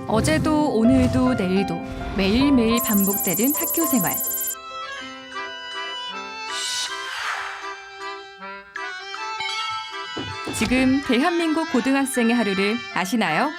어제도 오늘도 내일도 매일매일 반복되는 학교 생활. 지금 대한민국 고등학생의 하루를 아시나요?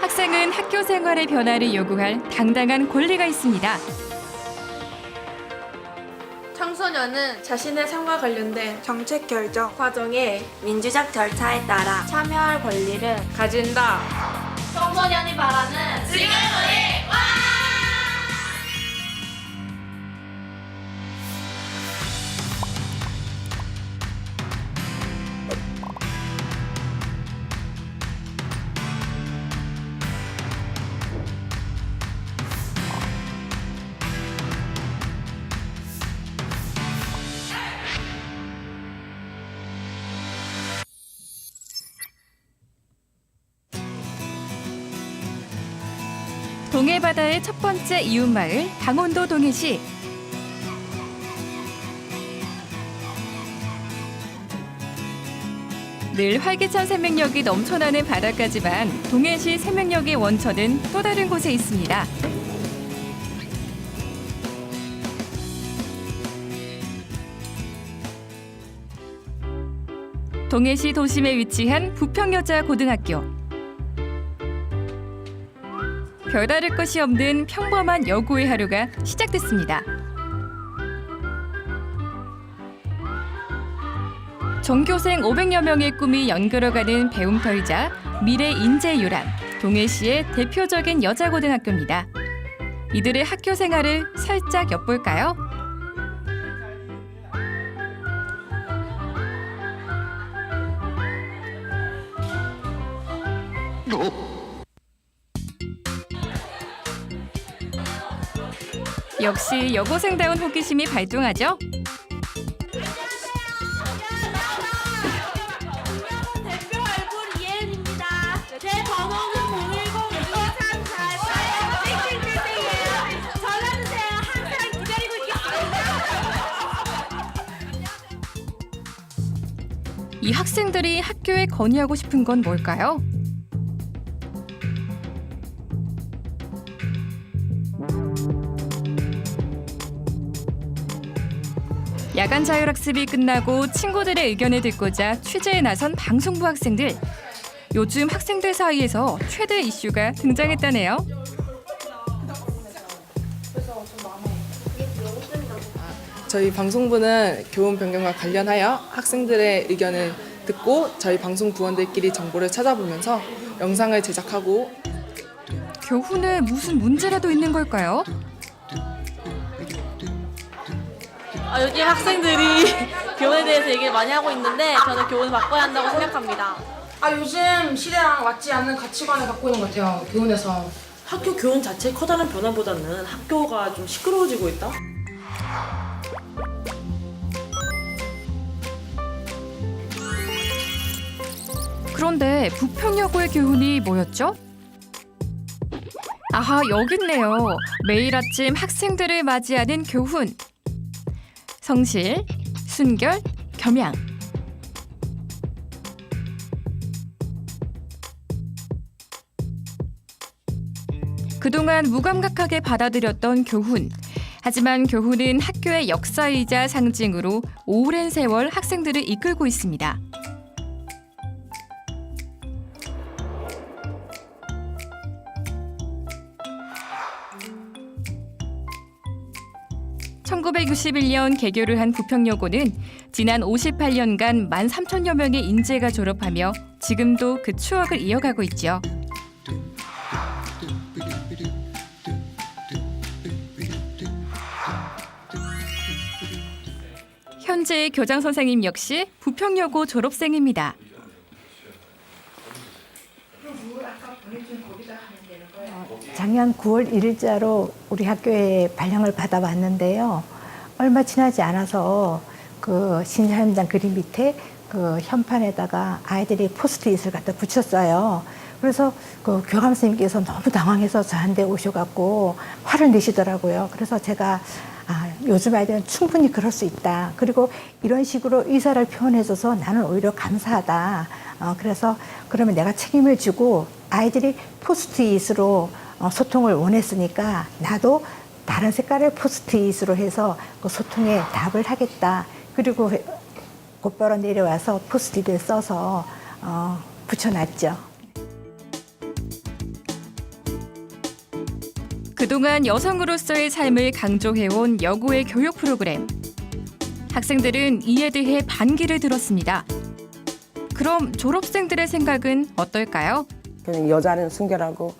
학생은 학교 생활의 변화를 요구할 당당한 권리가 있습니다. 청소년은 자신의 삶과 관련된 정책 결정 과정에 민주적 절차에 따라 참여할 권리를 가진다. 청소년이 바라는 지금의 동해바다의 첫 번째 이웃마을 강원도 동해시. 늘 활기찬 생명력이 넘쳐나는 바닷가지만 동해시 생명력의 원천은 또 다른 곳에 있습니다. 동해시 도심에 위치한 부평여자고등학교. 별다를 것이 없는 평범한 여고의 하루가 시작됐습니다. 전교생 500여 명의 꿈이 연결어가는 배움터이자 미래 인재 요람, 동해시의 대표적인 여자고등학교입니다. 이들의 학교 생활을 살짝 엿볼까요? 역시 여고생다운 호기심이 발동하죠. 대표 얼굴 이혜은입니다. 제 번호는 010-2534-7777이에요. 전화주세요. 항상 기다리고 있겠습니다. 이 학생들이 학교에 건의하고 싶은 건 뭘까요? 야간 자율학습이 끝나고 친구들의 의견을 듣고자 취재에 나선 방송부 학생들. 요즘 학생들 사이에서 최대 이슈가 등장했다네요. 저희 방송부는 교원 변경과 관련하여 학생들의 의견을 듣고 저희 방송 부원들끼리 정보를 찾아보면서 영상을 제작하고 교훈에 무슨 문제라도 있는 걸까요? 요즘 학생들이 교훈에 대해서 얘기를 많이 하고 있는데 저는 교훈을 바꿔야 한다고 생각합니다. 요즘 시대랑 맞지 않는 가치관을 갖고 있는 것 같아요. 교훈에서. 학교 교훈 자체의 커다란 변화보다는 학교가 좀 시끄러워지고 있다? 그런데 부평여고의 교훈이 뭐였죠? 아하, 여기 있네요. 매일 아침 학생들을 맞이하는 교훈. 성실, 순결, 겸양. 그동안 무감각하게 받아들였던 교훈. 하지만 교훈은 학교의 역사이자 상징으로 오랜 세월 학생들을 이끌고 있습니다. (1961년) 개교를 한 부평여고는 지난 58년간 13,000여 명의 인재가 졸업하며 지금도 그 추억을 이어가고 있죠. 현재의 교장 선생님 역시 부평여고 졸업생입니다. 작년 9월 1일자로 우리 학교에 발령을 받아봤는데요. 얼마 지나지 않아서 그 신사임당 그림 밑에 그 현판에다가 아이들이 포스트잇을 갖다 붙였어요. 그래서 그 교감 선생님께서 너무 당황해서 저한테 오셔갖고 화를 내시더라고요. 그래서 제가 요즘 아이들은 충분히 그럴 수 있다. 그리고 이런 식으로 의사를 표현해줘서 나는 오히려 감사하다. 그래서 그러면 내가 책임을 지고 아이들이 포스트잇으로 소통을 원했으니까 나도 다른 색깔의 포스트잇으로 해서 그 소통에 답을 하겠다. 그리고 곧바로 내려와서 포스트잇을 써서 붙여놨죠. 그동안 여성으로서의 삶을 강조해온 여고의 교육 프로그램. 학생들은 이에 대해 반기를 들었습니다. 그럼 졸업생들의 생각은 어떨까요? 그냥 여자는 순결하고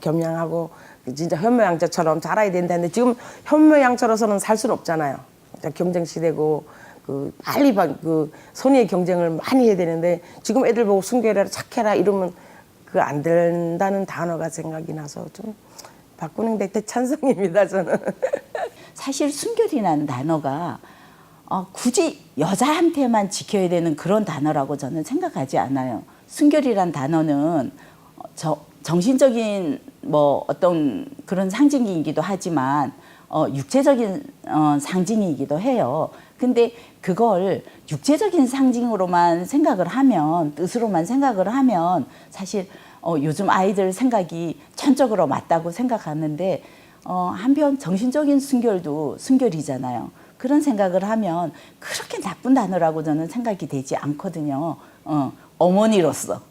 겸양하고 진짜 현모양처처럼 자라야 된다는데 지금 현모양처로서는 살 수는 없잖아요. 경쟁 시대고 빨리 그 선의의 경쟁을 많이 해야 되는데 지금 애들 보고 순결해라 착해라 이러면 그 안 된다는 단어가 생각이 나서 좀 바꾸는 데 대찬성입니다 저는. 사실 순결이라는 단어가 굳이 여자한테만 지켜야 되는 그런 단어라고 저는 생각하지 않아요. 순결이란 단어는 정신적인 뭐 어떤 그런 상징이기도 하지만 육체적인 상징이기도 해요. 근데 그걸 육체적인 상징으로만 생각을 하면, 뜻으로만 생각을 하면 사실 요즘 아이들 생각이 천적으로 맞다고 생각하는데 한편 정신적인 순결도 순결이잖아요. 그런 생각을 하면 그렇게 나쁜 단어라고 저는 생각이 되지 않거든요. 어머니로서.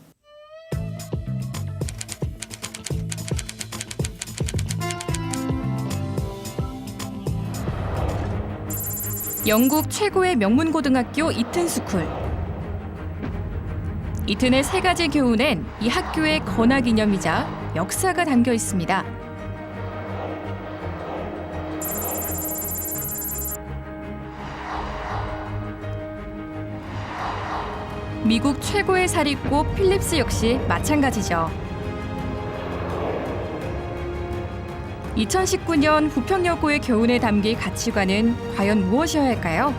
영국 최고의 명문 고등학교 이튼 스쿨. 이튼의 3가지 교훈엔 이 학교의 건화 기념이자 역사가 담겨 있습니다. 미국 최고의 사립고 필립스 역시 마찬가지죠. 2019년 부평여고의 교훈에 담길 가치관은 과연 무엇이어야 할까요?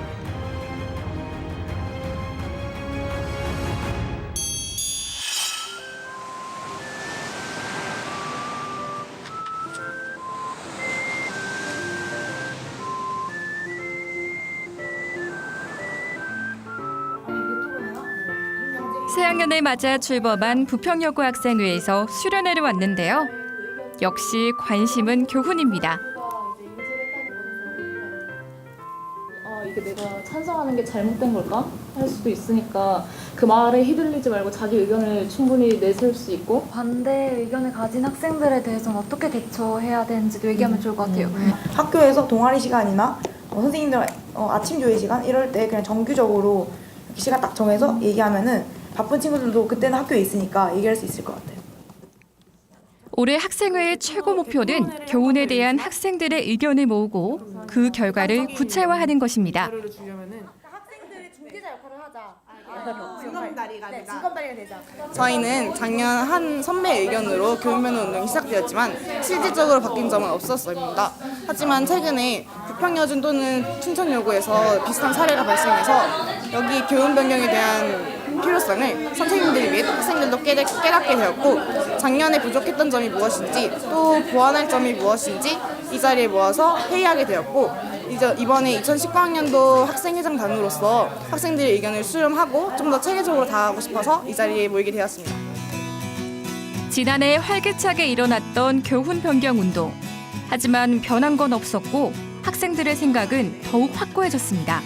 새학년을 맞아 출범한 부평여고 학생회에서 수련회를 왔는데요. 역시 관심은 교훈입니다. 이게 내가 찬성하는 게 잘못된 걸까? 할 수도 있으니까 그 말에 휘둘리지 말고 자기 의견을 충분히 내세울 수 있고 반대 의견을 가진 학생들에 대해서는 어떻게 대처해야 되는지도 얘기하면 좋을 것 같아요. 학교에서 동아리 시간이나 선생님들 아침 조회 시간 이럴 때 그냥 정규적으로 이렇게 시간 딱 정해서 얘기하면은 바쁜 친구들도 그때는 학교에 있으니까 얘기할 수 있을 것 같아요. 올해 학생회의 최고 목표는 교훈에 대한 학생들의 의견을 모으고 그 결과를 구체화하는 것입니다. 학생들의 중재자 역할을 하자. 징검다리가 되자. 징검다리가 되자. 저희는 작년 한 선배 의견으로 교훈변호 운동이 시작되었지만 실질적으로 바뀐 점은 없었습니다. 하지만 최근에 부평여중 또는 춘천여고에서 비슷한 사례가 발생해서 여기 교훈 변경에 대한 필요성을 선생님들이 및 학생들도 깨닫게 되었고 작년에 부족했던 점이 무엇인지 또 보완할 점이 무엇인지 이 자리에 모아서 회의하게 되었고 이번에 2019학년도 학생회장 단으로서 학생들의 의견을 수렴하고 좀 더 체계적으로 다가가고 싶어서 이 자리에 모이게 되었습니다. 지난해 활기차게 일어났던 교훈 변경 운동. 하지만 변한 건 없었고 학생들의 생각은 더욱 확고해졌습니다.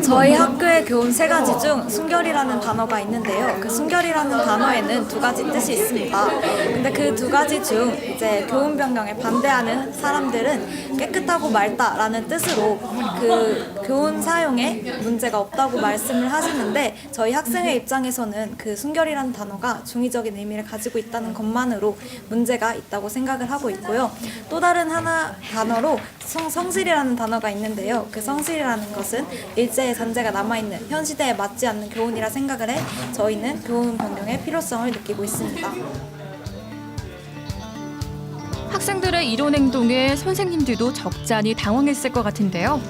저희 학교의 교훈 3가지 중 순결이라는 단어가 있는데요. 그 순결이라는 단어에는 2가지 뜻이 있습니다. 근데 그 2가지 중 이제 교훈 변경에 반대하는 사람들은 깨끗하고 맑다라는 뜻으로 그 교훈 사용에 문제가 없다고 말씀을 하시는데 저희 학생의 입장에서는 그 순결이라는 단어가 중의적인 의미를 가지고 있다는 것만으로 문제가 있다고 생각을 하고 있고요. 또 다른 하나 단어로 성실이라는 단어가 있는데요. 그 성실이라는 것은 일제의 잔재가 남아있는 현 시대에 맞지 않는 교훈이라 생각을 해 저희는 교훈 변경의 필요성을 느끼고 있습니다. 학생들의 이런 행동에 선생님들도 적잖이 당황했을 것 같은데요.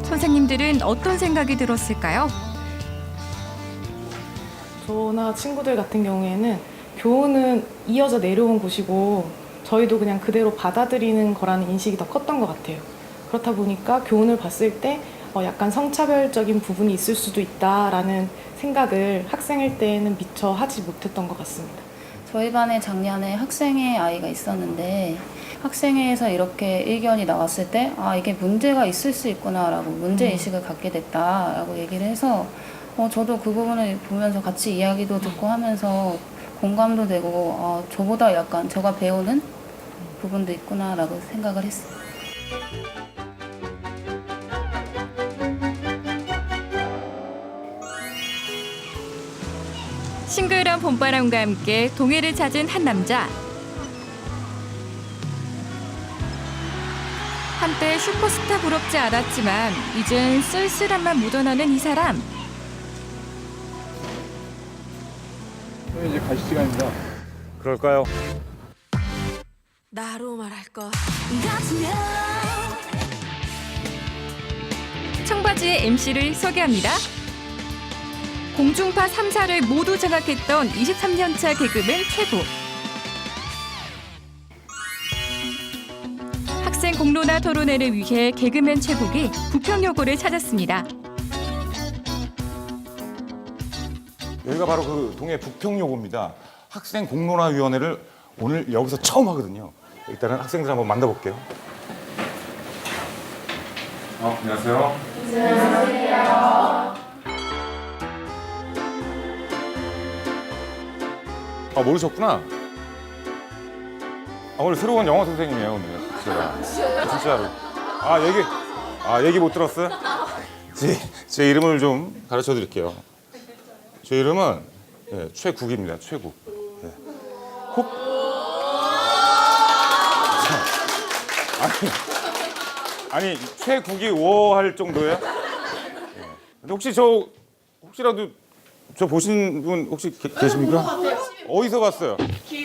선생님들은 어떤 생각이 들었을까요? 저나 친구들 같은 경우에는 교훈은 이어져 내려온 곳이고 저희도 그냥 그대로 받아들이는 거라는 인식이 더 컸던 것 같아요. 그렇다 보니까 교훈을 봤을 때 약간 성차별적인 부분이 있을 수도 있다라는 생각을 학생일 때에는 미처 하지 못했던 것 같습니다. 저희 반에 작년에 학생회 아이가 있었는데 학생회에서 이렇게 의견이 나왔을 때 이게 문제가 있을 수 있구나라고 문제의식을 갖게 됐다라고 얘기를 해서 저도 그 부분을 보면서 같이 이야기도 듣고 하면서 공감도 되고 저보다 약간 제가 배우는 부분도 있구나라고 생각을 했어요. 싱그러운 봄바람과 함께 동해를 찾은 한 남자. 한때 슈퍼스타 부럽지 않았지만 이젠 쓸쓸함만 묻어나는 이 사람. 이제 갈 시간입니다. 그럴까요? 나로 말할 것 청바지의 MC를 소개합니다. 공중파 3사를 모두 장악했던 23년차 개그맨 최고. 학생 공론화 토론회를 위해 개그맨 최국이 부평여고를 찾았습니다. 여기가 바로 그 동해 부평여고입니다. 학생 공론화위원회를 오늘 여기서 처음 하거든요. 일단은 학생들 한번 만나볼게요. 안녕하세요. 안녕하세요. 모르셨구나. 오늘 새로운 영어 선생님이에요, 오늘. 제가. 진짜로. 얘기 못 들었어요? 제 이름을 좀 가르쳐 드릴게요. 제 이름은 최국입니다. 최국. 아니 최국이 할 정도예요? 근데 혹시라도 저 보신 분 혹시 계십니까? 어디서 봤어요? 길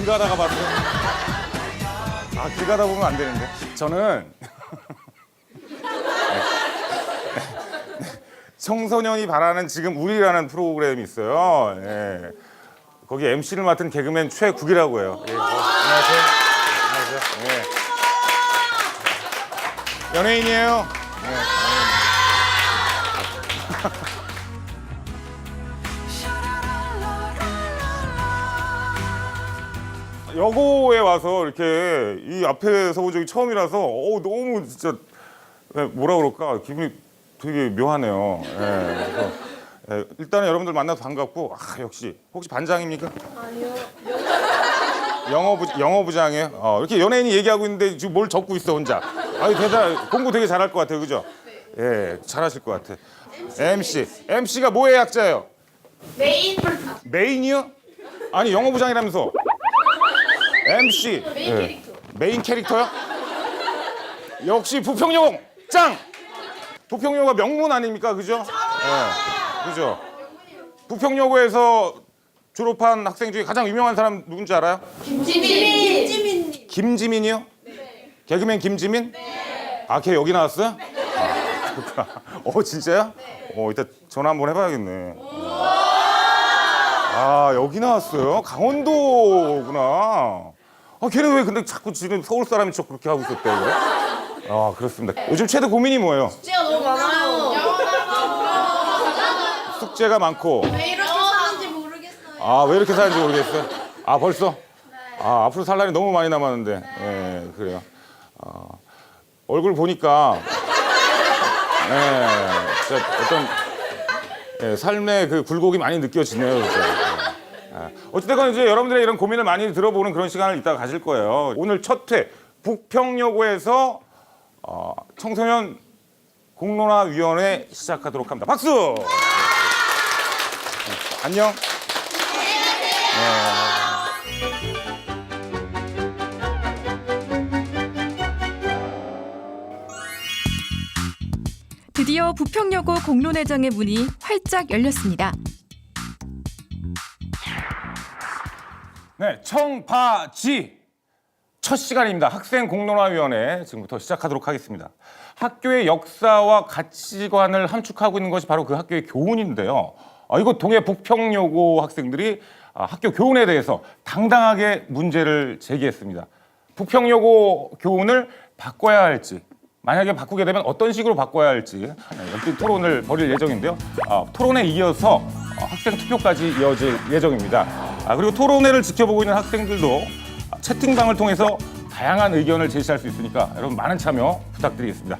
가다가 봤어요? 길 가다 보면 안 되는데. 저는 청소년이 바라는 지금 우리라는 프로그램이 있어요. 예. 거기 MC를 맡은 개그맨 최국이라고 해요. 예. 안녕하세요. 예. 연예인이에요. 여고에 와서 이렇게 이 앞에 서본 적이 처음이라서 너무 진짜 뭐라 그럴까 기분이 되게 묘하네요. 그래서 일단은 여러분들 만나서 반갑고 역시 혹시 반장입니까? 아니요. 영어부장이에요. 이렇게 연예인이 얘기하고 있는데 지금 뭘 적고 있어 혼자. 공부 되게 잘할 것 같아요, 그죠? 예, 잘하실 것 같아. MC가 뭐의 약자예요? 메인이요? 아니 영어부장이라면서. MC. 메인 캐릭터요? 역시 부평여고 짱! 부평여고가 명문 아닙니까? 그죠? 네. 그죠? 부평여고에서 졸업한 학생 중에 가장 유명한 사람 누군지 알아요? 김지민. 김지민이요? 네. 개그맨 김지민? 네. 걔 여기 나왔어요? 그렇구나. 진짜요? 네. 이따 전화 한번 해봐야겠네. 여기 나왔어요? 강원도구나. 걔는 왜 근데 자꾸 지금 서울 사람인 척 그렇게 하고 있었대요? 그래? 그렇습니다. 요즘 최대 고민이 뭐예요? 숙제가 너무 많아요. 숙제가 많고. 왜 이렇게 사는지 모르겠어요. 왜 이렇게 사는지 모르겠어요? 벌써? 네. 앞으로 살 날이 너무 많이 남았는데. 네, 그래요. 얼굴 보니까 진짜 어떤 삶의 그 굴곡이 많이 느껴지네요. 그래서. 어찌됐건 이제 여러분들의 이런 고민을 많이 들어보는 그런 시간을 이따가 가질 거예요. 오늘 첫 회 부평여고에서 청소년 공론화위원회 시작하도록 합니다. 박수! 안녕. 드디어 부평여고 공론회장의 문이 활짝 열렸습니다. 청바지 첫 시간입니다. 학생공론화위원회 지금부터 시작하도록 하겠습니다. 학교의 역사와 가치관을 함축하고 있는 것이 바로 그 학교의 교훈인데요. 이곳 동해 북평여고 학생들이 학교 교훈에 대해서 당당하게 문제를 제기했습니다. 북평여고 교훈을 바꿔야 할지, 만약에 바꾸게 되면 어떤 식으로 바꿔야 할지 연필 토론을 벌일 예정인데요. 토론에 이어서 학생 투표까지 이어질 예정입니다. 그리고 토론회를 지켜보고 있는 학생들도 채팅방을 통해서 다양한 의견을 제시할 수 있으니까 여러분 많은 참여 부탁드리겠습니다.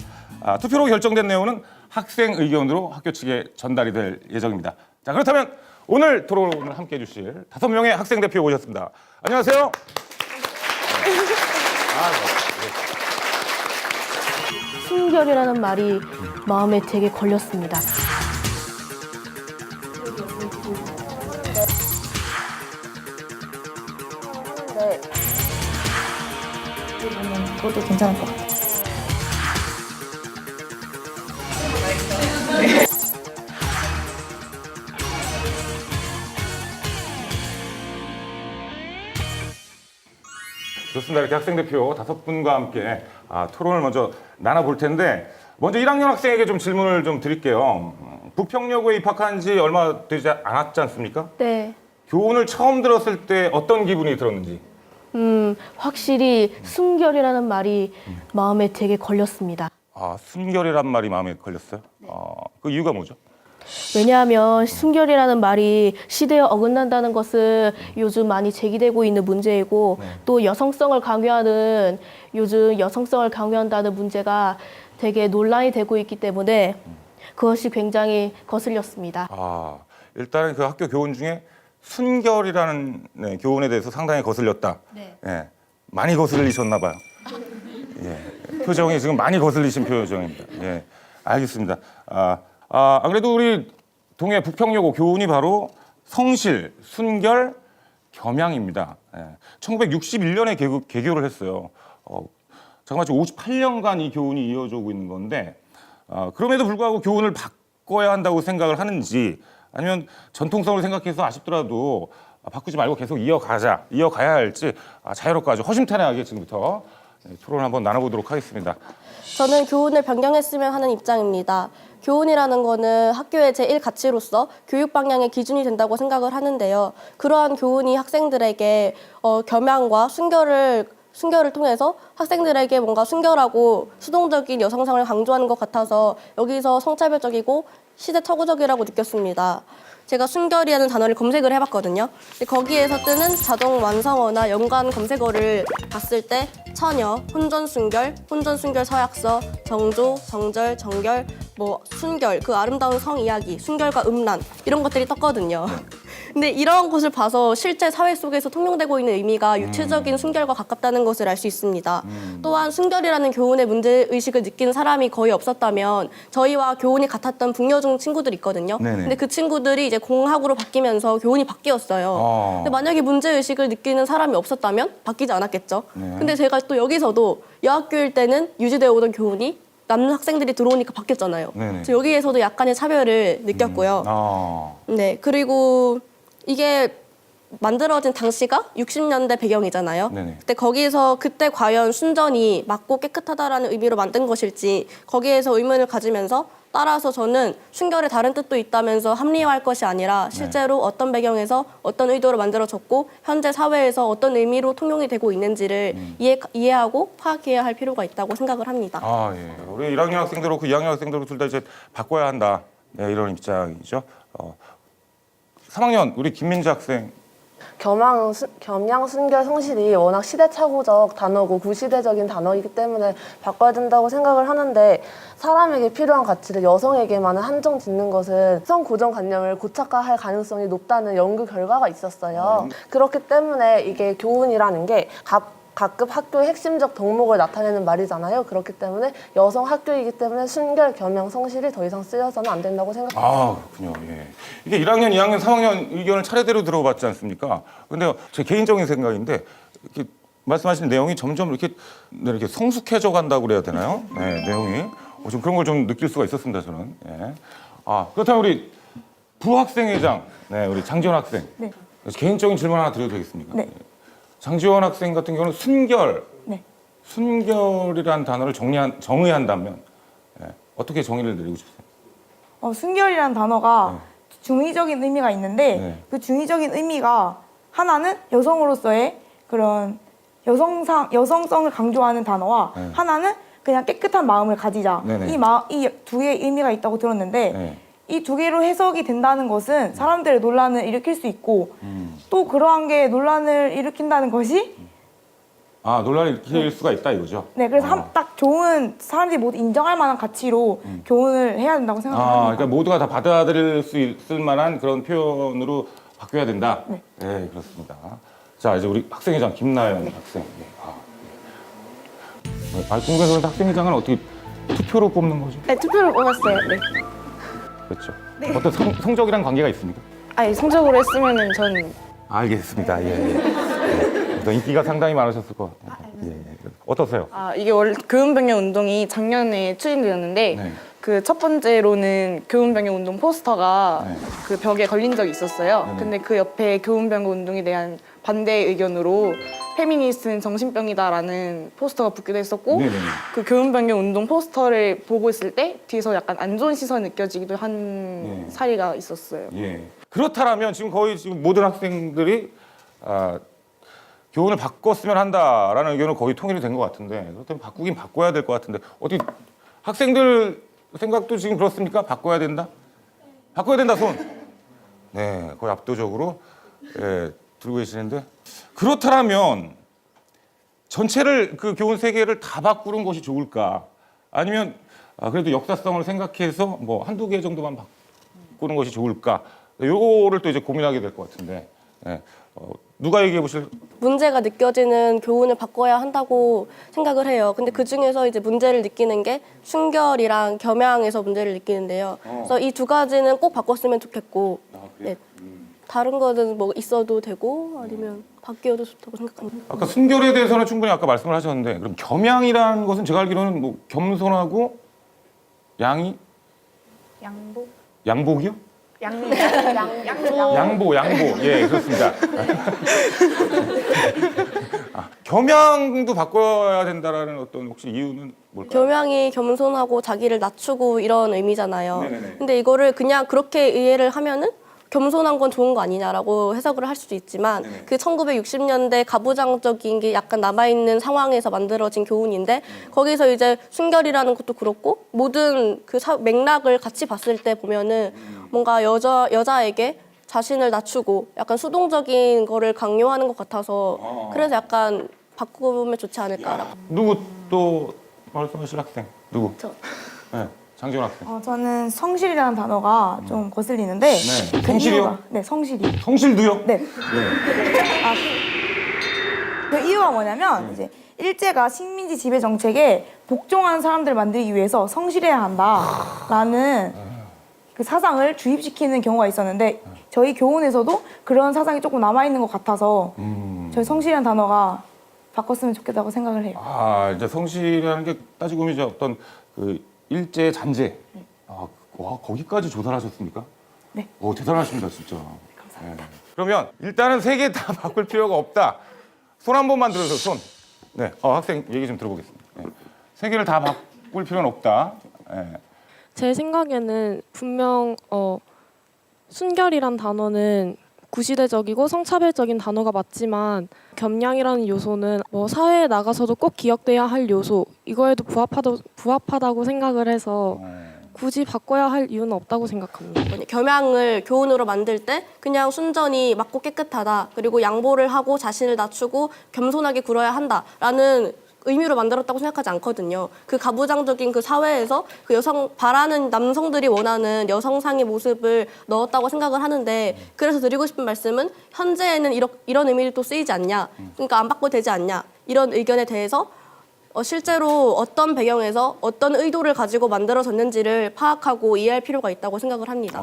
투표로 결정된 내용은 학생 의견으로 학교 측에 전달이 될 예정입니다. 자, 그렇다면 오늘 토론을 함께해 주실 5명의 학생 대표 오셨습니다. 안녕하세요. 순결이라는 말이 마음에 되게 걸렸습니다. 네. 그것도 괜찮을 것 같아요. 좋습니다. 이렇게 학생 대표 5분과 함께 토론을 먼저 나눠볼 텐데 먼저 1학년 학생에게 좀 질문을 좀 드릴게요. 북평여고에 입학한 지 얼마 되지 않았지 않습니까? 네. 교훈을 처음 들었을 때 어떤 기분이 들었는지. 확실히 순결이라는 말이 마음에 되게 걸렸습니다. 순결이란 말이 마음에 걸렸어요? 그 이유가 뭐죠? 왜냐하면 순결이라는 말이 시대에 어긋난다는 것은 요즘 많이 제기되고 있는 문제이고 또 여성성을 강요하는 요즘 여성성을 강요한다는 문제가 되게 논란이 되고 있기 때문에 그것이 굉장히 거슬렸습니다. 일단은 그 학교 교훈 중에 순결이라는 교훈에 대해서 상당히 거슬렸다. 네. 많이 거슬리셨나 봐요. 예. 표정이 지금 많이 거슬리신 표정입니다. 예. 알겠습니다. 안 그래도 우리 동해 북평여고 교훈이 바로 성실, 순결, 겸양입니다. 1961년에 개교를 했어요. 잠깐만, 58년간 이 교훈이 이어져 오고 있는 건데 그럼에도 불구하고 교훈을 바꿔야 한다고 생각을 하는지 아니면 전통성을 생각해서 아쉽더라도 바꾸지 말고 계속 이어가야 할지 자유롭고 아주 허심탄회하게 지금부터 토론을 한번 나눠보도록 하겠습니다. 저는 교훈을 변경했으면 하는 입장입니다. 교훈이라는 거는 학교의 제1가치로서 교육 방향의 기준이 된다고 생각을 하는데요. 그러한 교훈이 학생들에게 겸양과 순결을 통해서 학생들에게 뭔가 순결하고 수동적인 여성성을 강조하는 것 같아서 여기서 성차별적이고 시대착오적이라고 느꼈습니다. 제가 순결이라는 단어를 검색을 해봤거든요. 근데 거기에서 뜨는 자동 완성어나 연관 검색어를 봤을 때 처녀, 혼전순결 서약서, 정조, 정절, 정결, 순결, 그 아름다운 성 이야기, 순결과 음란 이런 것들이 떴거든요. 근데 이런 것을 봐서 실제 사회 속에서 통용되고 있는 의미가 육체적인 순결과 가깝다는 것을 알 수 있습니다. 또한 순결이라는 교훈의 문제의식을 느낀 사람이 거의 없었다면 저희와 교훈이 같았던 북여중 친구들이 있거든요. 근데 그 친구들이 이제 공학으로 바뀌면서 교훈이 바뀌었어요. 근데 만약에 문제의식을 느끼는 사람이 없었다면 바뀌지 않았겠죠. 근데 제가 또 여기서도 여학교일 때는 유지되어 오던 교훈이 남는 학생들이 들어오니까 바뀌었잖아요. 그래서 여기에서도 약간의 차별을 느꼈고요. 네, 그리고 이게 만들어진 당시가 60년대 배경이잖아요. 그때 과연 순전히 맑고 깨끗하다라는 의미로 만든 것일지 거기에서 의문을 가지면서 따라서 저는 순결의 다른 뜻도 있다면서 합리화할 것이 아니라 실제로 어떤 배경에서 어떤 의도로 만들어졌고 현재 사회에서 어떤 의미로 통용이 되고 있는지를 이해하고 파악해야 할 필요가 있다고 생각을 합니다. 예. 우리 1학년 학생들 그렇고 2학년 학생들 둘 다 이제 바꿔야 한다. 이런 입장이죠. 3학년 우리 김민지 학생. 겸양, 순결, 성실이 워낙 시대착오적 단어고 구시대적인 단어이기 때문에 바꿔야 된다고 생각을 하는데 사람에게 필요한 가치를 여성에게만 한정 짓는 것은 성 고정관념을 고착화할 가능성이 높다는 연구 결과가 있었어요. 그렇기 때문에 이게 교훈이라는 게 각급 학교의 핵심적 덕목을 나타내는 말이잖아요. 그렇기 때문에 여성 학교이기 때문에 순결, 겸양, 성실이 더 이상 쓰여서는 안 된다고 생각합니다. 그렇군요. 예. 이게 1학년, 2학년, 3학년 의견을 차례대로 들어봤지 않습니까? 근데 제 개인적인 생각인데 이렇게 말씀하신 내용이 점점 이렇게 성숙해져 간다고 그래야 되나요? 네, 내용이. 좀 그런 걸 좀 느낄 수가 있었습니다, 저는. 예. 그렇다면 우리 부학생회장, 우리 장지원 학생. 개인적인 질문 하나 드려도 되겠습니까? 네. 장지원 학생 같은 경우는 순결, 순결이라는 단어를 정의한다면 어떻게 정의를 내리고 싶으세요? 순결이라는 단어가 중의적인 의미가 있는데 그 중의적인 의미가 하나는 여성으로서의 그런 여성성을 강조하는 단어와 하나는 그냥 깨끗한 마음을 가지자. 이 두 개의 의미가 있다고 들었는데 이 두 개로 해석이 된다는 것은 사람들의 논란을 일으킬 수 있고 또 그러한 게 논란을 일으킨다는 것이 논란을 일으킬 수가 있다 이거죠? 네, 그래서 딱 좋은 사람들이 모두 인정할 만한 가치로 교훈을 해야 된다고 생각합니다. 그러니까 모두가 다 받아들일 수 있을 만한 그런 표현으로 바뀌어야 된다? 네, 그렇습니다. 자, 이제 우리 학생회장 김나연 학생. 궁금해서 학생회장은 어떻게 투표로 뽑는 거죠? 네, 투표로 뽑았어요. 네. 그렇죠. 어떤 성적이랑 관계가 있습니까? 성적으로 했으면은 전 알겠습니다. 인기가 상당히 많으셨을 것 같아요. 어떠세요? 이게 원래 교훈변경 운동이 작년에 추진되었는데 그 첫 번째로는 교훈변경 운동 포스터가 그 벽에 걸린 적이 있었어요. 근데 그 옆에 교훈변경 운동에 대한 반대 의견으로 페미니스트는 정신병이다라는 포스터가 붙기도 했었고 그 교훈변경 운동 포스터를 보고 있을 때 뒤에서 약간 안 좋은 시선이 느껴지기도 한 사례가 있었어요. 그렇다면 지금 거의 모든 학생들이 교훈을 바꿨으면 한다라는 의견은 거의 통일이 된 것 같은데 그렇다면 바꾸긴 바꿔야 될 것 같은데 어떻게 학생들 생각도 지금 그렇습니까? 바꿔야 된다? 바꿔야 된다 손. 네, 거의 압도적으로 들고 계시는데 그렇다면 전체를 그 교훈 세계를 다 바꾸는 것이 좋을까? 아니면 그래도 역사성을 생각해서 뭐 한두 개 정도만 바꾸는 것이 좋을까? 요거를 또 이제 고민하게 될 것 같은데 누가 얘기해 보실? 문제가 느껴지는 교훈을 바꿔야 한다고 생각을 해요. 근데 그 중에서 이제 문제를 느끼는 게 순결이랑 겸양에서 문제를 느끼는데요. 그래서 이 두 가지는 꼭 바꿨으면 좋겠고, 다른 거는 뭐 있어도 되고 아니면 바뀌어도 좋다고 생각합니다. 아까 순결에 대해서는 충분히 아까 말씀을 하셨는데 그럼 겸양이라는 것은 제가 알기로는 뭐 겸손하고 양복이요? 양보. 예, 그렇습니다. 겸양도 바꿔야 된다라는 어떤 혹시 이유는 뭘까요? 겸양이 겸손하고 자기를 낮추고 이런 의미잖아요. 근데 이거를 그냥 그렇게 이해를 하면은 겸손한 건 좋은 거 아니냐라고 해석을 할 수도 있지만 그 1960년대 가부장적인 게 약간 남아있는 상황에서 만들어진 교훈인데 거기서 이제 순결이라는 것도 그렇고 모든 그 맥락을 같이 봤을 때 보면은 뭔가 여자에게 자신을 낮추고 약간 수동적인 거를 강요하는 것 같아서 그래서 약간 바꾸면 좋지 않을까라고. 누구 또 말씀하실 학생? 누구? 네, 장지원 학생. 저는 성실이라는 단어가 좀 거슬리는데 성실이요? 네, 성실이. 성실도요? 네. 그 이유가 뭐냐면 이제 일제가 식민지 지배 정책에 복종하는 사람들을 만들기 위해서 성실해야 한다라는 그 사상을 주입시키는 경우가 있었는데 저희 교훈에서도 그런 사상이 조금 남아있는 것 같아서 저희 성실이라는 단어가 바꿨으면 좋겠다고 생각을 해요. 이제 성실이라는 게 따지고 보면 이제 어떤 그 일제 잔재. 와, 거기까지 조사를 하셨습니까? 네. 대단하십니다, 진짜. 감사합니다. 그러면 일단은 세 개 다 바꿀 필요가 없다. 손 한 번만 들어서 손. 네, 학생 얘기 좀 들어보겠습니다. 세 개를 다 바꿀 필요는 없다. 제 생각에는 분명 순결이란 단어는 구시대적이고 성차별적인 단어가 맞지만 겸양이라는 요소는 뭐 사회에 나가서도 꼭 기억돼야 할 요소 이거에도 부합하다고 생각을 해서 굳이 바꿔야 할 이유는 없다고 생각합니다. 겸양을 교훈으로 만들 때 그냥 순전히 맑고 깨끗하다 그리고 양보를 하고 자신을 낮추고 겸손하게 굴어야 한다라는 의미로 만들었다고 생각하지 않거든요. 그 가부장적인 그 사회에서 그 여성 바라는 남성들이 원하는 여성상의 모습을 넣었다고 생각을 하는데 그래서 드리고 싶은 말씀은 현재에는 이런 의미를 또 쓰이지 않냐. 그러니까 안 바꿔도 되지 않냐. 이런 의견에 대해서 실제로 어떤 배경에서 어떤 의도를 가지고 만들어졌는지를 파악하고 이해할 필요가 있다고 생각을 합니다.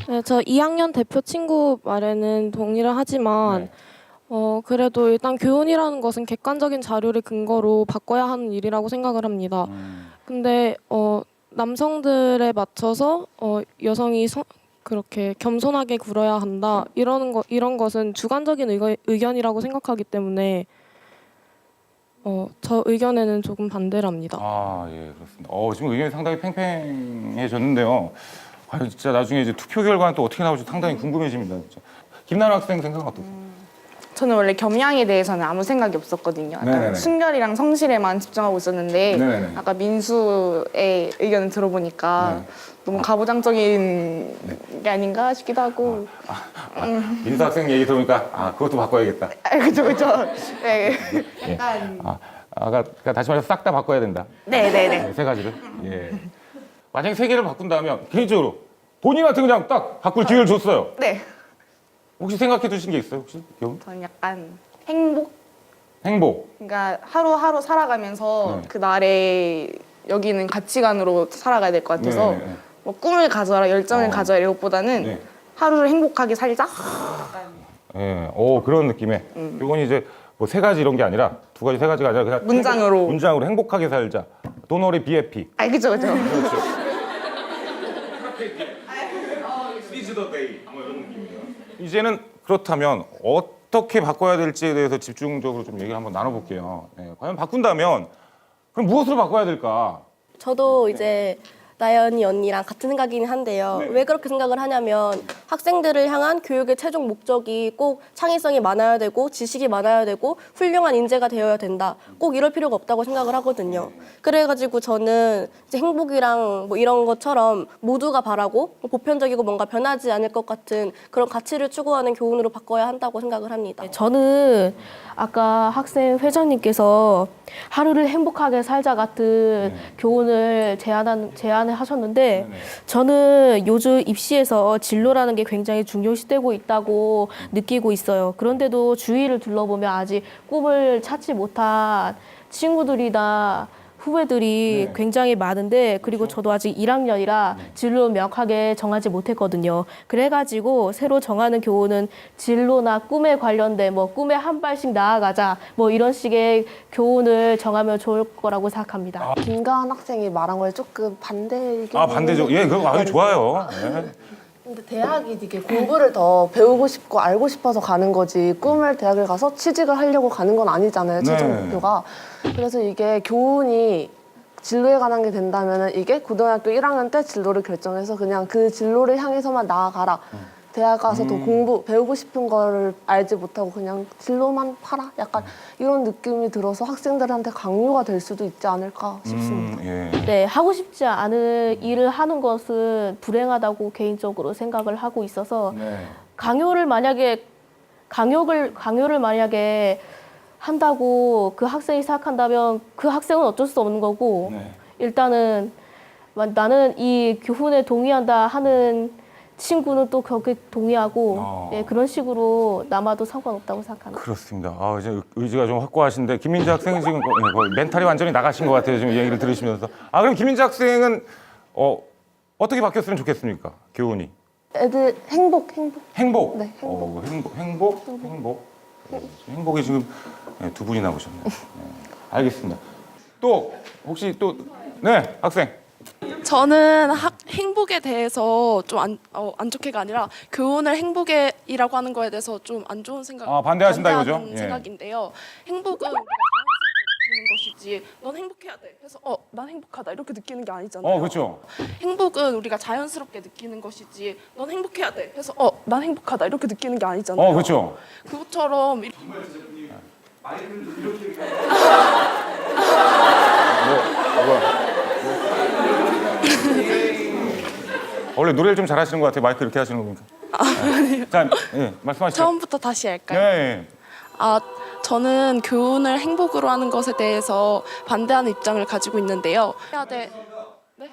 네, 저 2학년 대표 친구 말에는 동의를 하지만 그래도 일단 교훈이라는 것은 객관적인 자료를 근거로 바꿔야 하는 일이라고 생각을 합니다. 근데 남성들에 맞춰서 여성이 그렇게 겸손하게 굴어야 한다 이런 것은 주관적인 의견이라고 생각하기 때문에 저 의견에는 조금 반대랍니다. 아, 예, 그렇습니다. 지금 의견이 상당히 팽팽해졌는데요. 과연 진짜 나중에 이제 투표 결과는 또 어떻게 나올지 상당히 궁금해집니다. 진짜. 김나연 학생 생각은 어떠세요? 저는 원래 겸양에 대해서는 아무 생각이 없었거든요. 네네네. 약간 순결이랑 성실에만 집중하고 있었는데 네네네. 아까 민수의 의견을 들어보니까 너무 가부장적인 게 아닌가 싶기도 하고. 민수 학생 얘기 들어보니까 그것도 바꿔야겠다. 그죠. 네. 예. 약간 그러니까 다시 말해서 싹 다 바꿔야 된다. 네네네. 세 가지를. 예. 만약에 세 개를 바꾼다면 개인적으로 본인한테 그냥 딱 바꿀 기회를 줬어요. 네. 혹시 생각해 두신 게 있어요? 혹시? 저는 약간 행복? 행복. 그러니까 하루하루 살아가면서 그 날에 여기는 가치관으로 살아가야 될 것 같아서 네네네. 뭐 꿈을 가져라, 열정을 가져라 이것보다는 하루를 행복하게 살자. 예. 그런 느낌의. 이건 이제 뭐 세 가지 이런 게 아니라 두 가지, 세 가지가 아니라 그냥 문장으로 행복하게 살자. 도너리 BFP. 그죠. 그렇죠. 이제는 그렇다면 어떻게 바꿔야 될지에 대해서 집중적으로 좀 얘기를 한번 나눠볼게요. 과연 바꾼다면 그럼 무엇으로 바꿔야 될까? 저도 이제 나연이 언니랑 같은 생각이긴 한데요. 왜 그렇게 생각을 하냐면 학생들을 향한 교육의 최종 목적이 꼭 창의성이 많아야 되고 지식이 많아야 되고 훌륭한 인재가 되어야 된다. 꼭 이럴 필요가 없다고 생각을 하거든요. 그래가지고 저는 이제 행복이랑 뭐 이런 것처럼 모두가 바라고 보편적이고 뭔가 변하지 않을 것 같은 그런 가치를 추구하는 교훈으로 바꿔야 한다고 생각을 합니다. 저는 아까 학생 회장님께서 하루를 행복하게 살자 같은 교훈을 제안을 하셨는데 저는 요즘 입시에서 진로라는 게 굉장히 중요시되고 있다고 느끼고 있어요. 그런데도 주위를 둘러보면 아직 꿈을 찾지 못한 친구들이나 후배들이 굉장히 많은데 그리고 저도 아직 1학년이라 진로 명확하게 정하지 못했거든요. 그래가지고 새로 정하는 교훈은 진로나 꿈에 관련된 뭐 꿈에 한 발씩 나아가자 뭐 이런 식의 교훈을 정하면 좋을 거라고 생각합니다. 김가은 학생이 말한 거에 조금 반대 의견. 반대죠. 예, 그거 아주 좋아요. 근데 대학이 되게 공부를 더 배우고 싶고 알고 싶어서 가는 거지 꿈을 대학을 가서 취직을 하려고 가는 건 아니잖아요. 최종 목표가. 그래서 이게 교훈이 진로에 관한 게 된다면 이게 고등학교 1학년 때 진로를 결정해서 그냥 그 진로를 향해서만 나아가라. 대학 가서 더 배우고 싶은 거를 알지 못하고 그냥 진로만 팔아? 약간 이런 느낌이 들어서 학생들한테 강요가 될 수도 있지 않을까 싶습니다. 네, 하고 싶지 않은 일을 하는 것은 불행하다고 개인적으로 생각을 하고 있어서 강요를 만약에 한다고 그 학생이 생각한다면 그 학생은 어쩔 수 없는 거고 일단은 나는 이 교훈에 동의한다 하는 친구는 또 거기에 동의하고 그런 식으로 남아도 상관없다고 생각합니다. 그렇습니다. 이제 의지가 좀 확고하신데 김민지 학생은 지금 거의 멘탈이 완전히 나가신 것 같아요. 지금 얘기를 들으시면서. 그럼 김민지 학생은 어떻게 바뀌었으면 좋겠습니까? 교훈이. 애들 행복. 행복. 네, 행복. 행복이 지금 두 분이 나오셨네요. 알겠습니다. 또 혹시 학생. 저는 행복에 대해서 좀 안 좋게가 아니라 교훈을 행복이라고 하는 거에 대해서 좀 안 좋은 생각. 반대하신다 이거죠? 반대하는 생각인데요. 행복은 우리가 자연스럽게 느끼는 것이지. 넌 행복해야 돼. 그래서 난 행복하다 이렇게 느끼는 게 아니잖아요. 그렇죠. 행복은 우리가 자연스럽게 느끼는 것이지. 넌 행복해야 돼. 그래서 난 행복하다 이렇게 느끼는 게 아니잖아요. 그렇죠. 그것처럼 원래 노래를 좀 잘하시는 것 같아요. 마이크 이렇게 하시는 겁니까? 아니요. 자, 말씀하시죠. 처음부터 다시 할까요? 네. 저는 교훈을 행복으로 하는 것에 대해서 반대하는 입장을 가지고 있는데요. 해야 돼. 네?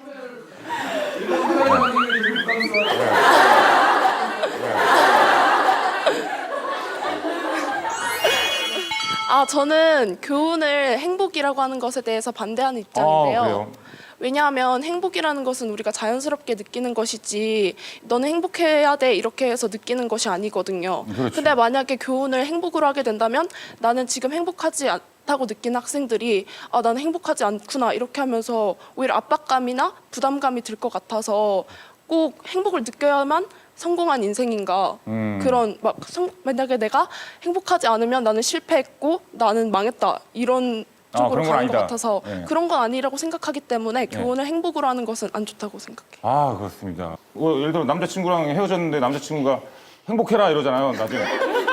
저는 교훈을 행복이라고 하는 것에 대해서 반대하는 입장인데요. 그래요? 왜냐하면 행복이라는 것은 우리가 자연스럽게 느끼는 것이지 너는 행복해야 돼 이렇게 해서 느끼는 것이 아니거든요. 그렇죠. 근데 만약에 교훈을 행복으로 하게 된다면 나는 지금 행복하지 않다고 느끼는 학생들이 나는 행복하지 않구나 이렇게 하면서 오히려 압박감이나 부담감이 들 것 같아서 꼭 행복을 느껴야만 성공한 인생인가 그런 만약에 내가 행복하지 않으면 나는 실패했고 나는 망했다 이런 쪽으로 그런 건 가는 것 아니다. 같아서 네. 그런 건 아니라고 생각하기 때문에 교훈을 행복으로 하는 것은 안 좋다고 생각해요. 아, 그렇습니다. 예를 들어 남자친구랑 헤어졌는데 남자친구가 행복해라 이러잖아요. 나중에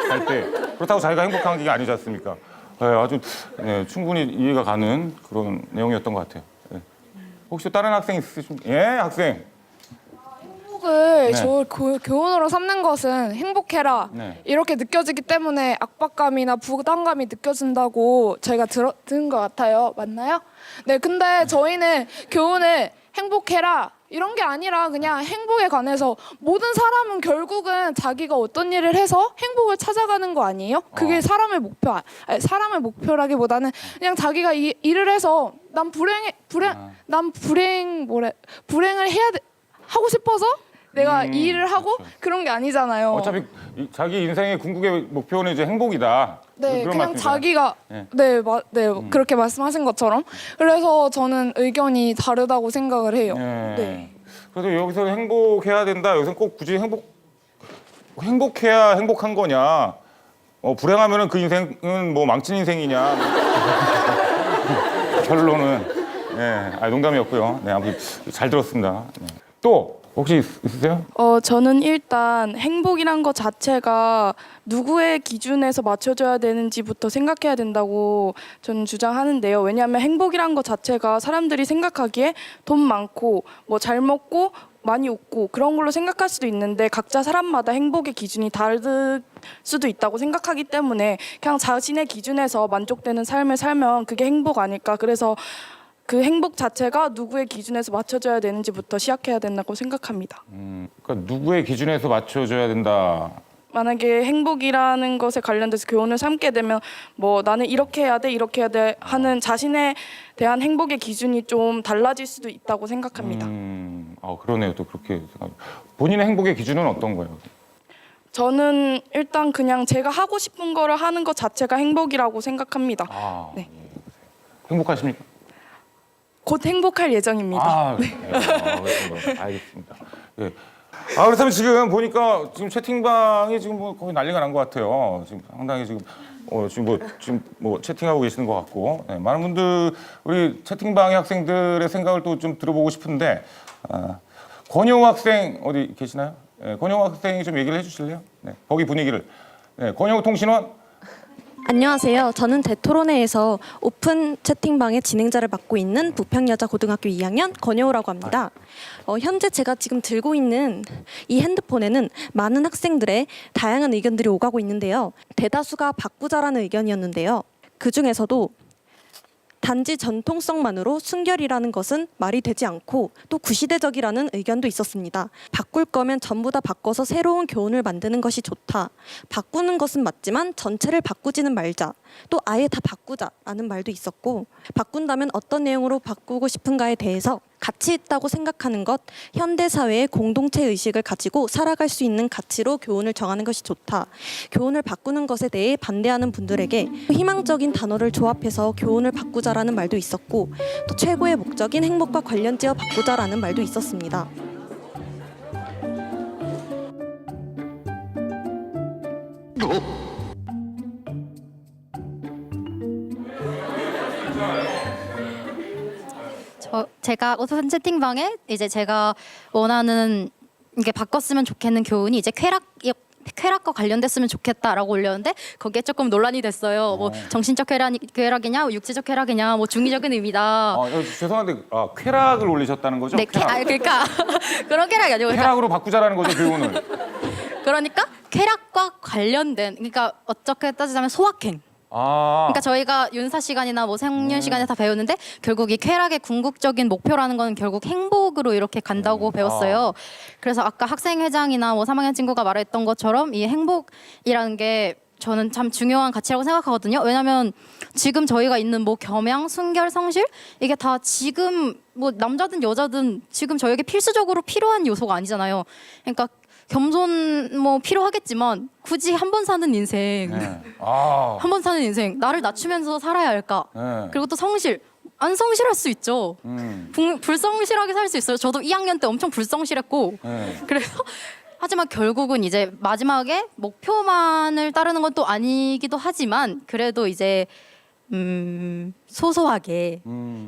갈 때. 그렇다고 자기가 행복한 게 아니지 않습니까? 네, 아주 충분히 이해가 가는 그런 내용이었던 것 같아요. 네. 혹시 다른 학생 있으십니까? 예, 학생. 행복을 네. 교훈으로 삼는 것은 행복해라 네. 이렇게 느껴지기 때문에 압박감이나 부담감이 느껴진다고 저희가 들은 것 같아요. 맞나요? 네, 근데 저희는 교훈을 행복해라 이런 게 아니라 그냥 행복에 관해서 모든 사람은 결국은 자기가 어떤 일을 해서 행복을 찾아가는 거 아니에요? 그게 사람의 사람의 목표라기보다는 그냥 자기가 일을 해서 난 불행을 하고 싶어서 내가 이 일을 하고 그렇죠. 그런 게 아니잖아요. 어차피 자기 인생의 궁극의 목표는 이제 행복이다. 네, 그런 그냥 말씀이잖아요. 자기가 그렇게 말씀하신 것처럼 그래서 저는 의견이 다르다고 생각을 해요. 네. 그래서 여기서 행복해야 된다. 여기서 꼭 굳이 행복해야 행복한 거냐? 불행하면은 그 인생은 뭐 망친 인생이냐? 결론은 농담이었고요. 네, 아무튼 잘 들었습니다. 네. 또 혹시 있으세요? 저는 일단 행복이란 것 자체가 누구의 기준에서 맞춰줘야 되는지부터 생각해야 된다고 저는 주장하는데요. 왜냐하면 행복이란 것 자체가 사람들이 생각하기에 돈 많고 뭐 잘 먹고 많이 웃고 그런 걸로 생각할 수도 있는데 각자 사람마다 행복의 기준이 다를 수도 있다고 생각하기 때문에 그냥 자신의 기준에서 만족되는 삶을 살면 그게 행복 아닐까. 그래서 그 행복 자체가 누구의 기준에서 맞춰줘야 되는지부터 시작해야 된다고 생각합니다. 그러니까 누구의 기준에서 맞춰줘야 된다. 만약에 행복이라는 것에 관련돼서 교훈을 삼게 되면 뭐 나는 이렇게 해야 돼 이렇게 해야 돼 하는 자신에 대한 행복의 기준이 좀 달라질 수도 있다고 생각합니다. 그러네요. 또 그렇게 생각합니다. 본인의 행복의 기준은 어떤 거예요? 저는 일단 그냥 제가 하고 싶은 거를 하는 것 자체가 행복이라고 생각합니다. 네. 행복하십니까? 곧 행복할 예정입니다. 알겠습니다. 네. 그렇다면 지금 보니까 지금 채팅방이 지금 뭐 거의 난리가 난 것 같아요. 지금 상당히 지금 뭐 채팅하고 계시는 것 같고 많은 분들 우리 채팅방의 학생들의 생각을 또 좀 들어보고 싶은데 권영우 학생 어디 계시나요? 권영우 학생이 좀 얘기를 해주실래요? 거기 분위기를. 권영우 통신원. 안녕하세요. 저는 대토론회에서 오픈 채팅방의 진행자를 맡고 있는 부평여자고등학교 2학년 권여우라고 합니다. 현재 제가 지금 들고 있는 이 핸드폰에는 많은 학생들의 다양한 의견들이 오가고 있는데요. 대다수가 바꾸자라는 의견이었는데요. 그중에서도 단지 전통성만으로 순결이라는 것은 말이 되지 않고 또 구시대적이라는 의견도 있었습니다. 바꿀 거면 전부 다 바꿔서 새로운 교훈을 만드는 것이 좋다. 바꾸는 것은 맞지만 전체를 바꾸지는 말자. 또 아예 다 바꾸자라는 말도 있었고 바꾼다면 어떤 내용으로 바꾸고 싶은가에 대해서 가치 있다고 생각하는 것, 현대 사회의 공동체 의식을 가지고 살아갈 수 있는 가치로 교훈을 정하는 것이 좋다. 교훈을 바꾸는 것에 대해 반대하는 분들에게 희망적인 단어를 조합해서 교훈을 바꾸자라는 말도 있었고 또 최고의 목적인 행복과 관련지어 바꾸자라는 말도 있었습니다. 제가 우선 채팅방에 이제 제가 원하는 이게 바꿨으면 좋겠는 교훈이 이제 쾌락과 관련됐으면 좋겠다라고 올렸는데 거기에 조금 논란이 됐어요. 뭐 정신적 쾌락이냐, 육체적 쾌락이냐, 뭐 중의적인 의미다. 죄송한데 쾌락을 올리셨다는 거죠? 네, 그러니까 그런 쾌락이 아니고 쾌락으로 바꾸자라는 거죠, 교훈을. 그러니까 쾌락과 관련된 그러니까 어떻게 따지자면 소확행. 그러니까 저희가 윤사 시간이나 뭐 생년 시간에 다 배웠는데 결국 이 쾌락의 궁극적인 목표라는 건 결국 행복으로 이렇게 간다고 배웠어요. 그래서 아까 학생회장이나 뭐 3학년 친구가 말했던 것처럼 이 행복이라는 게 저는 참 중요한 가치라고 생각하거든요. 왜냐하면 지금 저희가 있는 뭐 겸양, 순결, 성실 이게 다 지금 뭐 남자든 여자든 지금 저에게 필수적으로 필요한 요소가 아니잖아요. 그러니까 겸손 뭐 필요하겠지만 굳이 한 번 사는 인생 한 번 사는 인생 나를 낮추면서 살아야 할까? 그리고 또 성실 안 성실할 수 있죠. 불성실하게 살 수 있어요. 저도 2학년 때 엄청 불성실했고 그래서 하지만 결국은 이제 마지막에 목표만을 따르는 건 또 아니기도 하지만 그래도 이제 소소하게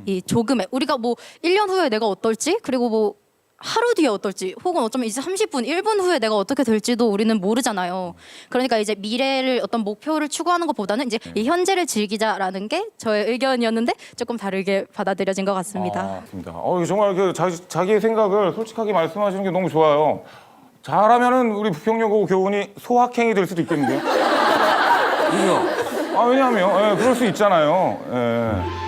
이 조금의 우리가 뭐 1년 후에 내가 어떨지 그리고 뭐 하루 뒤에 어떨지 혹은 어쩌면 이제 30분, 1분 후에 내가 어떻게 될지도 우리는 모르잖아요. 그러니까 이제 미래를 어떤 목표를 추구하는 것보다는 이제 이 현재를 즐기자라는 게 저의 의견이었는데 조금 다르게 받아들여진 것 같습니다. 맞습니다. 정말 그 자기의 생각을 솔직하게 말씀하시는 게 너무 좋아요. 잘하면은 우리 부평여고 교훈이 소확행이 될 수도 있겠는데요. 그죠? 왜냐하면 그럴 수 있잖아요. 예.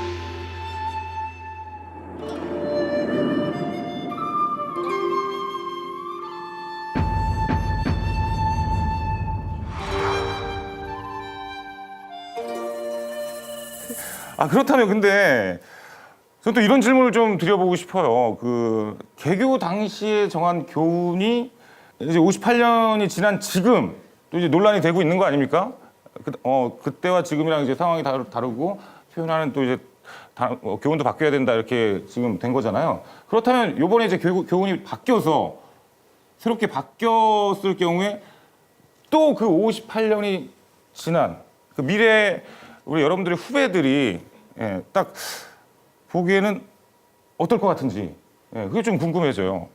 그렇다면 근데 저는 또 이런 질문을 좀 드려보고 싶어요. 그 개교 당시에 정한 교훈이 이제 58년이 지난 지금 또 이제 논란이 되고 있는 거 아닙니까? 그때와 지금이랑 이제 상황이 다르고 표현하는 또 이제 교훈도 바뀌어야 된다 이렇게 지금 된 거잖아요. 그렇다면 이번에 이제 교훈이 바뀌어서 새롭게 바뀌었을 경우에 또 그 58년이 지난 그 미래 우리 여러분들의 후배들이 딱 보기에는 어떨 것 같은지 그게 좀 궁금해져요.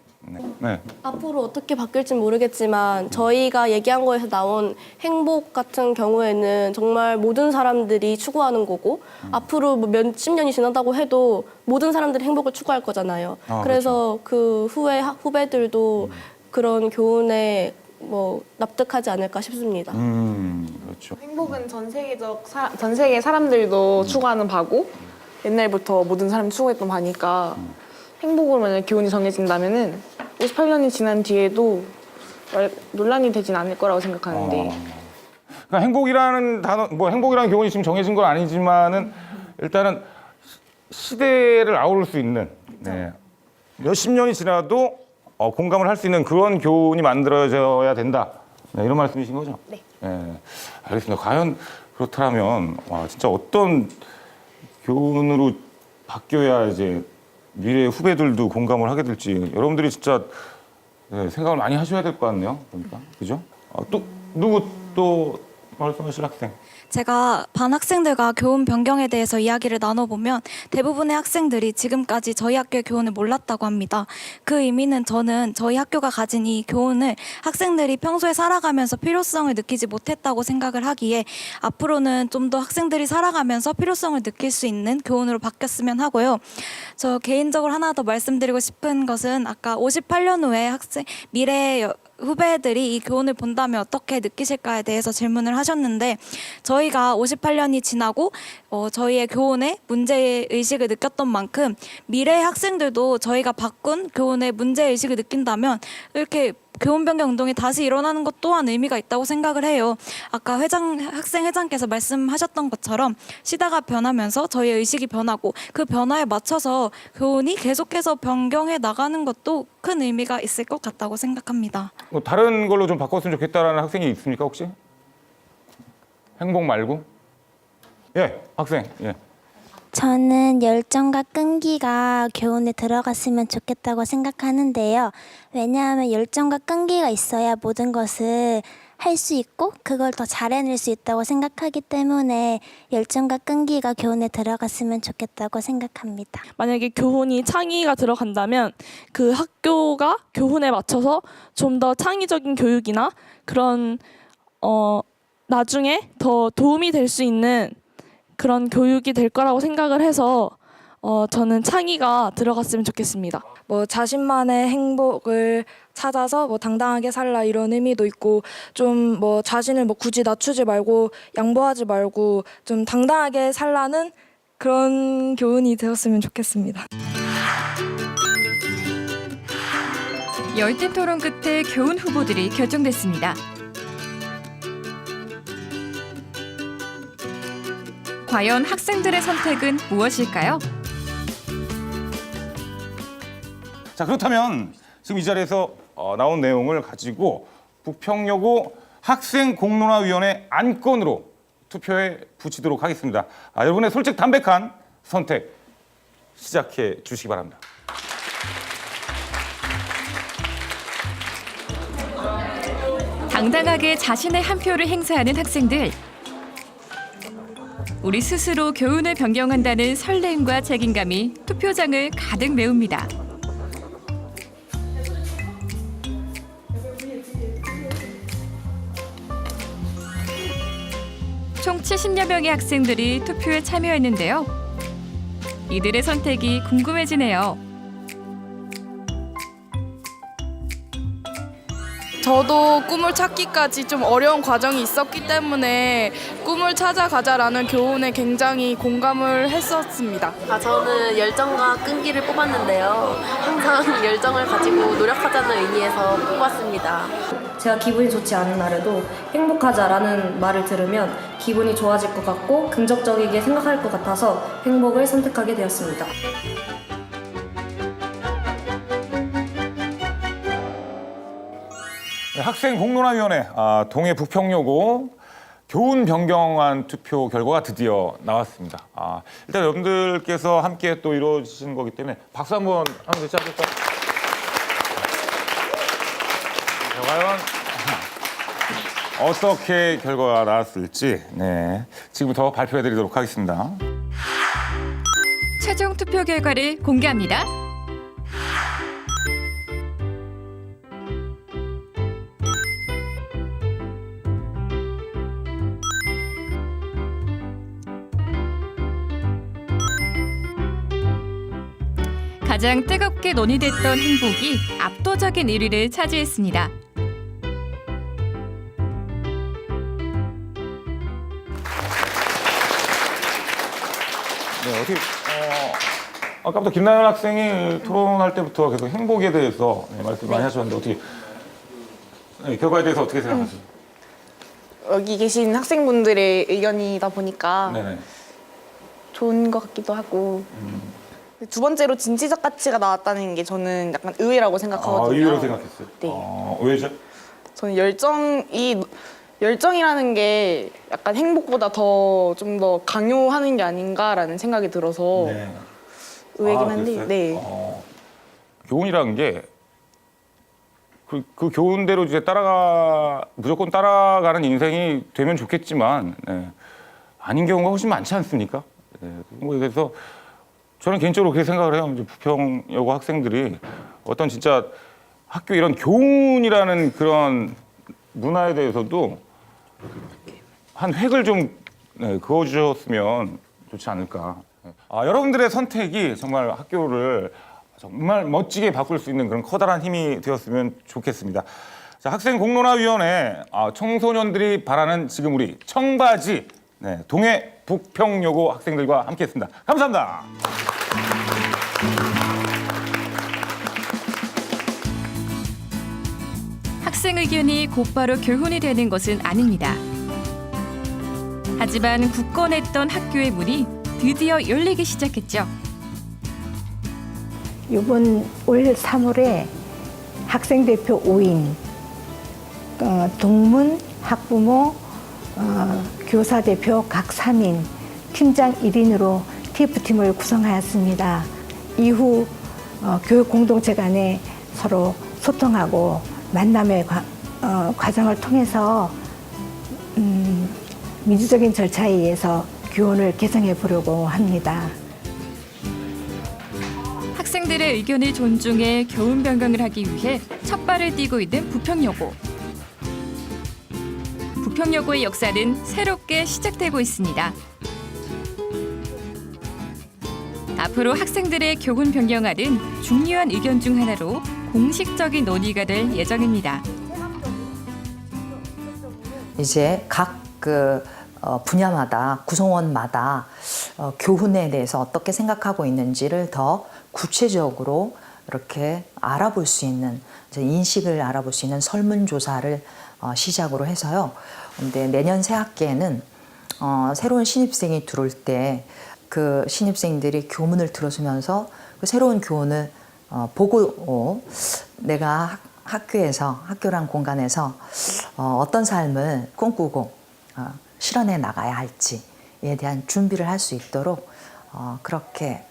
네. 앞으로 어떻게 바뀔지 모르겠지만 저희가 얘기한 거에서 나온 행복 같은 경우에는 정말 모든 사람들이 추구하는 거고 앞으로 뭐 몇십 년이 지나다고 해도 모든 사람들이 행복을 추구할 거잖아요. 그래서 그 후에 후배들도 그런 교훈에 뭐 납득하지 않을까 싶습니다. 그렇죠. 행복은 전 세계 사람들도 추구하는 바고 옛날부터 모든 사람이 추구했던 바니까 행복으로 만약 교훈이 정해진다면은 58년이 지난 뒤에도 논란이 되진 않을 거라고 생각하는데. 그러니까 행복이라는 단어, 뭐 행복이라는 교훈이 지금 정해진 건 아니지만은 일단은 시대를 아우를 수 있는 몇십 년이 지나도 공감을 할 수 있는 그런 교훈이 만들어져야 된다. 이런 말씀이신 거죠? 네. 알겠습니다. 과연 그렇다면 진짜 어떤 교훈으로 바뀌어야 이제 미래 후배들도 공감을 하게 될지 여러분들이 진짜 생각을 많이 하셔야 될 것 같네요. 보니까 그죠? 또 누구 또 말씀하실 학생? 제가 반 학생들과 교훈 변경에 대해서 이야기를 나눠보면 대부분의 학생들이 지금까지 저희 학교의 교훈을 몰랐다고 합니다. 그 의미는 저는 저희 학교가 가진 이 교훈을 학생들이 평소에 살아가면서 필요성을 느끼지 못했다고 생각을 하기에 앞으로는 좀 더 학생들이 살아가면서 필요성을 느낄 수 있는 교훈으로 바뀌었으면 하고요. 저 개인적으로 하나 더 말씀드리고 싶은 것은 아까 58년 후에 미래 후배들이 이 교훈을 본다면 어떻게 느끼실까에 대해서 질문을 하셨는데 저희가 58년이 지나고 저희의 교훈에 문제의식을 느꼈던 만큼 미래의 학생들도 저희가 바꾼 교훈에 문제의식을 느낀다면 이렇게 교훈 변경 운동이 다시 일어나는 것 또한 의미가 있다고 생각을 해요. 아까 학생 회장께서 말씀하셨던 것처럼 시대가 변하면서 저희의 의식이 변하고 그 변화에 맞춰서 교훈이 계속해서 변경해 나가는 것도 큰 의미가 있을 것 같다고 생각합니다. 다른 걸로 좀 바꿨으면 좋겠다라는 학생이 있습니까 혹시? 행복 말고? 학생. 저는 열정과 끈기가 교훈에 들어갔으면 좋겠다고 생각하는데요. 왜냐하면 열정과 끈기가 있어야 모든 것을 할 수 있고 그걸 더 잘해낼 수 있다고 생각하기 때문에 열정과 끈기가 교훈에 들어갔으면 좋겠다고 생각합니다. 만약에 교훈이 창의가 들어간다면 그 학교가 교훈에 맞춰서 좀 더 창의적인 교육이나 그런 나중에 더 도움이 될 수 있는 그런 교육이 될 거라고 생각을 해서 저는 창의가 들어갔으면 좋겠습니다. 뭐 자신만의 행복을 찾아서 뭐 당당하게 살라 이런 의미도 있고 좀 뭐 자신을 뭐 굳이 낮추지 말고 양보하지 말고 좀 당당하게 살라는 그런 교훈이 되었으면 좋겠습니다. 열띤 토론 끝에 교훈 후보들이 결정됐습니다. 과연 학생들의 선택은 무엇일까요? 자, 그렇다면 지금 이 자리에서 나온 내용을 가지고 부평여고 학생공론화위원회 안건으로 투표에 붙이도록 하겠습니다. 여러분의 솔직 담백한 선택 시작해 주시기 바랍니다. 당당하게 자신의 한 표를 행사하는 학생들. 우리 스스로 교훈을 변경한다는 설렘과 책임감이 투표장을 가득 메웁니다. 총 70여 명의 학생들이 투표에 참여했는데요. 이들의 선택이 궁금해지네요. 저도 꿈을 찾기까지 좀 어려운 과정이 있었기 때문에 꿈을 찾아가자라는 교훈에 굉장히 공감을 했었습니다. 저는 열정과 끈기를 뽑았는데요. 항상 열정을 가지고 노력하자는 의미에서 뽑았습니다. 제가 기분이 좋지 않은 날에도 행복하자라는 말을 들으면 기분이 좋아질 것 같고 긍정적이게 생각할 것 같아서 행복을 선택하게 되었습니다. 네, 학생공론화위원회 동해 북평여고 교훈 변경안 투표 결과가 드디어 나왔습니다. 일단 여러분들께서 함께 또 이루어지신 거기 때문에 박수 한번 하면 되지 않을까요? 과연 어떻게 결과가 나왔을지 지금부터 발표해드리도록 하겠습니다. 최종 투표 결과를 공개합니다. 가장 뜨겁게 논의됐던 행복이 압도적인 1위를 차지했습니다. 네, 어떻게 아까부터 김나연 학생이 토론할 때부터 계속 행복에 대해서 말씀 많이 하셨는데 어떻게 결과에 대해서 어떻게 생각하세요? 여기 계신 학생분들의 의견이다 보니까 네네. 좋은 것 같기도 하고 두 번째로 진취적 가치가 나왔다는 게 저는 약간 의외라고 생각하거든요. 의외로 생각했어요? 네. 왜죠? 저는 열정이라는 게 약간 행복보다 좀 더 강요하는 게 아닌가라는 생각이 들어서 의외긴 한데. 네. 교훈이라는 게 그 교훈대로 이제 무조건 따라가는 인생이 되면 좋겠지만 아닌 경우가 훨씬 많지 않습니까? 그래서 저는 개인적으로 그렇게 생각을 해요. 이제 부평여고 학생들이 어떤 진짜 학교 이런 교훈이라는 그런 문화에 대해서도 한 획을 좀 그어주셨으면 좋지 않을까. 여러분들의 선택이 정말 학교를 정말 멋지게 바꿀 수 있는 그런 커다란 힘이 되었으면 좋겠습니다. 자, 학생공론화위원회 청소년들이 바라는 지금 우리 청바지 동해 북평여고 학생들과 함께했습니다. 감사합니다. 학생 의견이 곧바로 교훈이 되는 것은 아닙니다. 하지만 굳건했던 학교의 문이 드디어 열리기 시작했죠. 이번 올 3월에 학생대표 5인, 동문, 학부모, 교사대표 각 3인, 팀장 1인으로 TF팀을 구성하였습니다. 이후 교육 공동체 간에 서로 소통하고 만남의 과정을 통해서 민주적인 절차에 의해서 교훈을 개정해 보려고 합니다. 학생들의 의견을 존중해 교훈 변경을 하기 위해 첫 발을 띄고 있는 부평여고. 부평여고의 역사는 새롭게 시작되고 있습니다. 앞으로 학생들의 교훈 변경안은 중요한 의견 중 하나로 공식적인 논의가 될 예정입니다. 이제 각 분야마다 구성원마다 교훈에 대해서 어떻게 생각하고 있는지를 더 구체적으로 이렇게 알아볼 수 있는 인식을 알아볼 수 있는 설문조사를 시작으로 해서요. 근데 내년 새 학기에는 새로운 신입생이 들어올 때 그 신입생들이 교문을 들어주면서 그 새로운 교훈을 보고 내가 학교랑 공간에서 어떤 삶을 꿈꾸고 실현해 나가야 할지에 대한 준비를 할 수 있도록 그렇게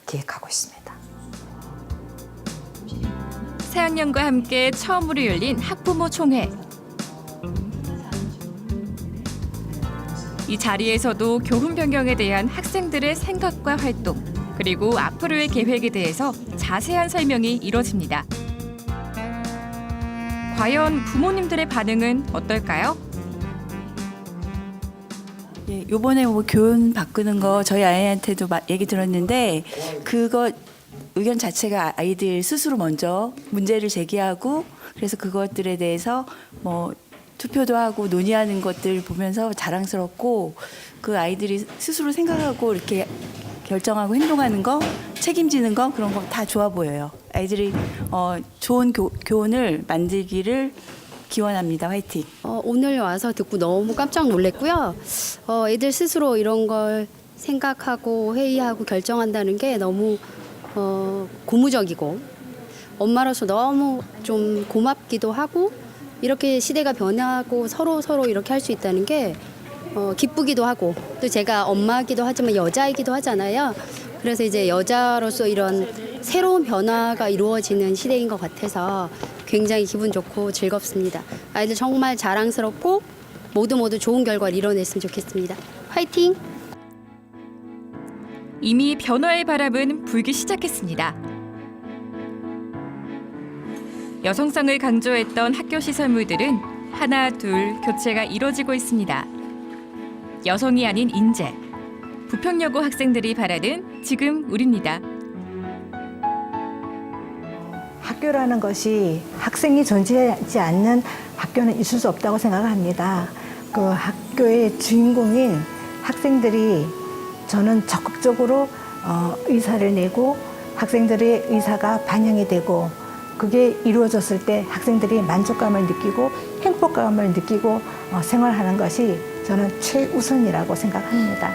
기획하고 있습니다. 새학년과 함께 처음으로 열린 학부모 총회. 이 자리에서도 교훈 변경에 대한 학생들의 생각과 활동, 그리고 앞으로의 계획에 대해서 자세한 설명이 이뤄집니다. 과연 부모님들의 반응은 어떨까요? 예, 요번에 뭐 교훈 바꾸는 거 저희 아이한테도 얘기 들었는데 그거 의견 자체가 아이들 스스로 먼저 문제를 제기하고 그래서 그것들에 대해서 뭐 투표도 하고 논의하는 것들 보면서 자랑스럽고 그 아이들이 스스로 생각하고 이렇게 결정하고 행동하는 거, 책임지는 거 그런 거 다 좋아 보여요. 아이들이 좋은 교훈을 만들기를 기원합니다. 화이팅. 오늘 와서 듣고 너무 깜짝 놀랐고요. 애들 스스로 이런 걸 생각하고 회의하고 결정한다는 게 너무 고무적이고 엄마로서 너무 좀 고맙기도 하고 이렇게 시대가 변하고 서로 이렇게 할 수 있다는 게 기쁘기도 하고 또 제가 엄마이기도 하지만 여자이기도 하잖아요. 그래서 이제 여자로서 이런 새로운 변화가 이루어지는 시대인 것 같아서 굉장히 기분 좋고 즐겁습니다. 아이들 정말 자랑스럽고 모두 좋은 결과를 이뤄냈으면 좋겠습니다. 화이팅! 이미 변화의 바람은 불기 시작했습니다. 여성성을 강조했던 학교 시설물들은 하나, 둘 교체가 이뤄지고 있습니다. 여성이 아닌 인재, 부평여고 학생들이 바라는 지금 우리입니다. 학교라는 것이 학생이 존재하지 않는 학교는 있을 수 없다고 생각합니다. 그 학교의 주인공인 학생들이 저는 적극적으로 의사를 내고 학생들의 의사가 반영이 되고 그게 이루어졌을 때 학생들이 만족감을 느끼고 행복감을 느끼고 생활하는 것이 저는 최우선이라고 생각합니다.